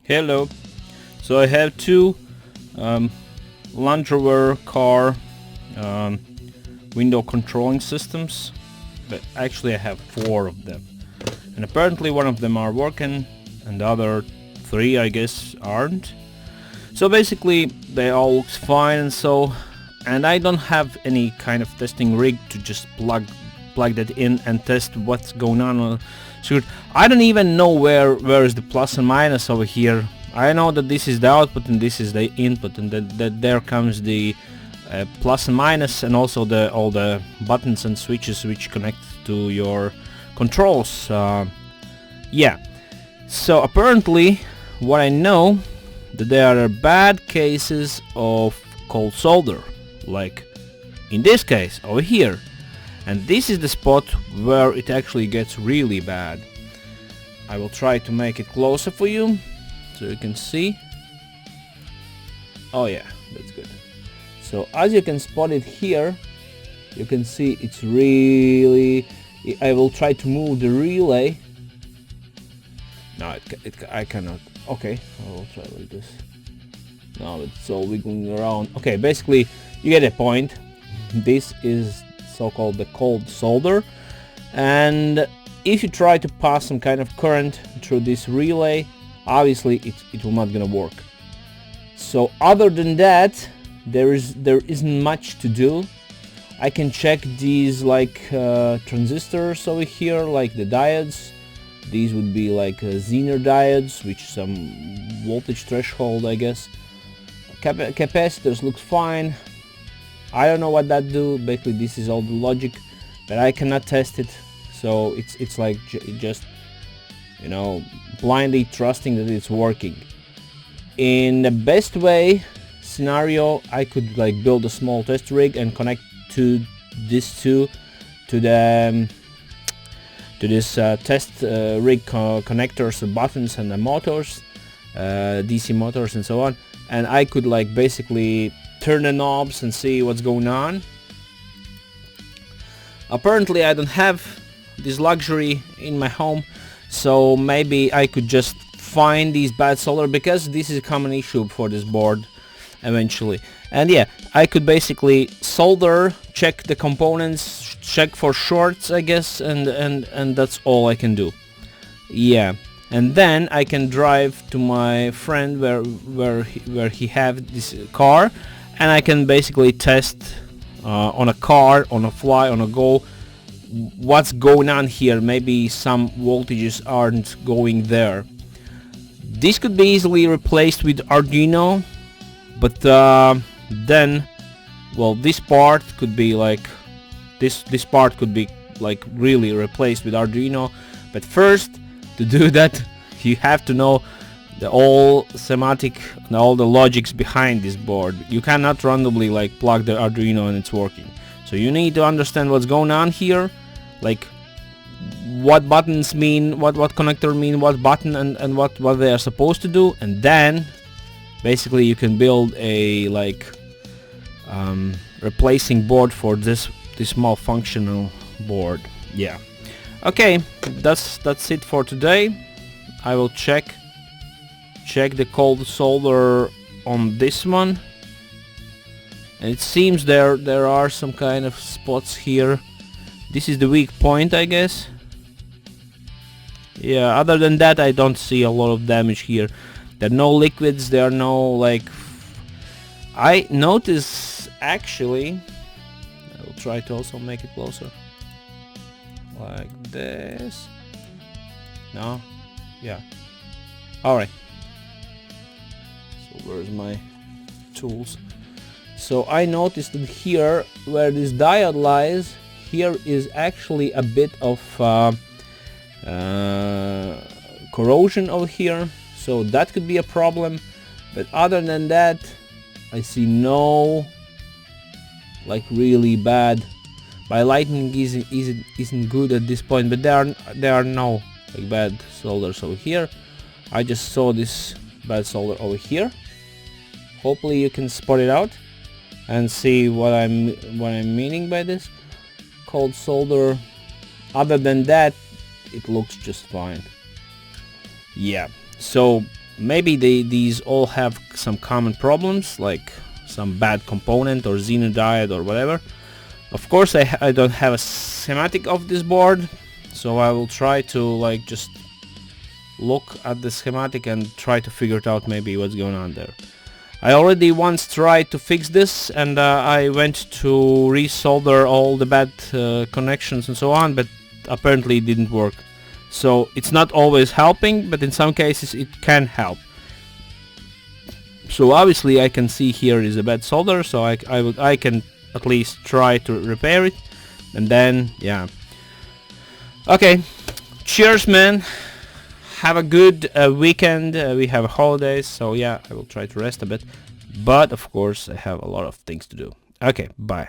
Hello. So I have two um, Land Rover car um, window controlling systems, but actually I have four of them, and apparently one of them are working and the other three I guess aren't. So basically they all looks fine, and I don't have any kind of testing rig to just plug that in and test what's going on. So I don't even know where is the plus and minus over here. I know that this is the output and this is the input, and that there comes the plus and minus, and also all the buttons and switches which connect to your controls. Yeah. So apparently, what I know, that there are bad cases of cold solder, like in this case over here, and this is the spot where it actually gets really bad. I will try to make it closer for you so you can see. Oh yeah, that's good. So as you can spot it here, you can see it's really... I will try to move the relay. No, I cannot. Okay, I will try like this. Now it's all wiggling around. Okay, basically you get a point. This is so-called the cold solder, and if you try to pass some kind of current through this relay, obviously it will not gonna work. So other than that, there isn't much to do. I can check these like transistors over here, like the diodes. These would be like Zener diodes, which some voltage threshold, I guess. Capacitors looks fine. I don't know what that do. Basically this is all the logic, but I cannot test it. So it's like just, you know, blindly trusting that it's working. In the best way scenario, I could like build a small test rig and connect to these two to the to this test rig connectors, buttons, and the motors, DC motors and so on, and I could like basically turn the knobs and see what's going on. Apparently I don't have this luxury in my home, so maybe I could just find these bad solder, because this is a common issue for this board eventually. And yeah, I could basically solder, check the components, check for shorts, I guess, and that's all I can do. Yeah, and then I can drive to my friend where he have this car, and I can basically test on a car, on a fly, on a go, what's going on here. Maybe some voltages aren't going there. This could be easily replaced with Arduino, but then, well, this part could be like this part could be like really replaced with Arduino. But first, to do that, you have to know the all semantic and all the logics behind this board. You cannot randomly like plug the Arduino and it's working. So you need to understand what's going on here, like what buttons mean, what connector mean, what button, and what they are supposed to do, and then basically you can build a like replacing board for this malfunctional board. Yeah. Okay, that's it for today. I will check the cold solder on this one, and it seems there are some kind of spots here. This is the weak point, I guess. Yeah, other than that I don't see a lot of damage here. There are no liquids, there are no like... I notice actually, I will try to also make it closer like this. No? Yeah. Alright. So where's my tools? So I noticed that here where this diode lies, here is actually a bit of corrosion over here, so that could be a problem. But other than that, I see no like really bad. My lighting isn't good at this point, but there are no like bad solders over here. I just saw this bad solder over here. Hopefully you can spot it out and see what I'm meaning by this cold solder. Other than that, it looks just fine. Yeah, so maybe these all have some common problems, like some bad component or xeno diode or whatever. Of course I don't have a schematic of this board, so I will try to like just look at the schematic and try to figure it out, maybe what's going on there. I already once tried to fix this, and I went to resolder all the bad connections and so on, but apparently it didn't work. So it's not always helping, but in some cases it can help. So obviously I can see here is a bad solder, so I can at least try to repair it, and then yeah. Okay, cheers, man. Have a good weekend. We have holidays, so yeah, I will try to rest a bit, but of course I have a lot of things to do. Okay, bye.